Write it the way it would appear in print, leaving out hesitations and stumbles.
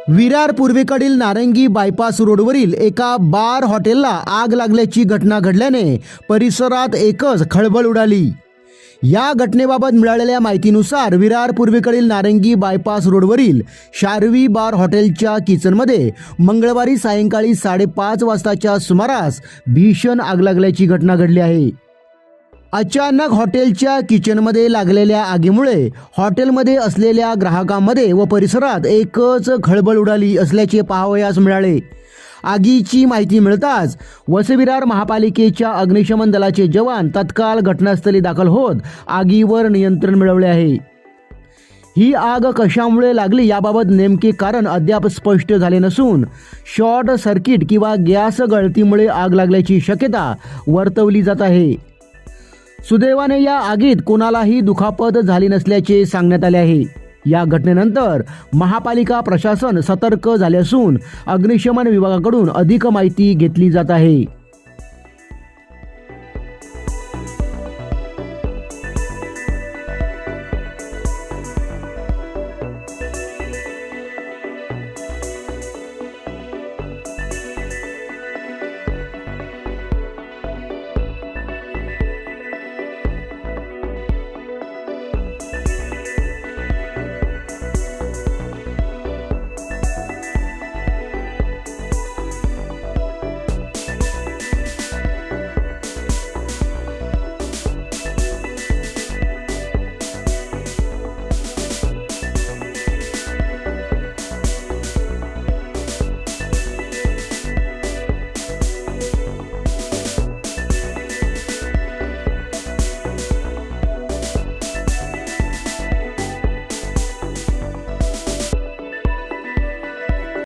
विरार पूर्वेकडील नारंगी बायपास रोडवरील एका बार हॉटेलला आग लागल्याची घटना घडल्याने परिसरात एकच खळबळ उडाली। या घटनेबाबत मिळालेल्या माहितीनुसार विरार पूर्वेकडील नारंगी बायपास रोडवरील शार्वी बार हॉटेलच्या किचनमध्ये मंगळवारी सायंकाळी 5:30 वाजताच्या सुमारास भीषण आग लागल्याची घटना घडली आहे। अचानक हॉटेलच्या किचनमध्ये लागलेल्या आगीमुळे हॉटेलमध्ये असलेल्या ग्राहकांमध्ये व परिसरात एकच खळबळ उडाली असल्याचे पाहावयास मिळाले। आगीची माहिती मिळताच वसई-विरार महापालिकेच्या अग्निशमन दलाचे जवान तत्काळ घटनास्थळी दाखल होत आगीवर नियंत्रण मिळवले आहे। ही आग कशामुळे लागली याबाबत नेमके कारण अद्याप स्पष्ट झाले नसून शॉर्ट सर्किट किंवा गॅस गळतीमुळे आग लागल्याची शक्यता वर्तवली जात आहे। सुदैवाने या आगीत कोणालाही दुखापत झाली नसल्याचे सांगण्यात आले आहे। या घटनेनंतर महापालिका प्रशासन सतर्क झाले असून अग्निशमन विभागाकडून अधिक माहिती घेतली जात आहे।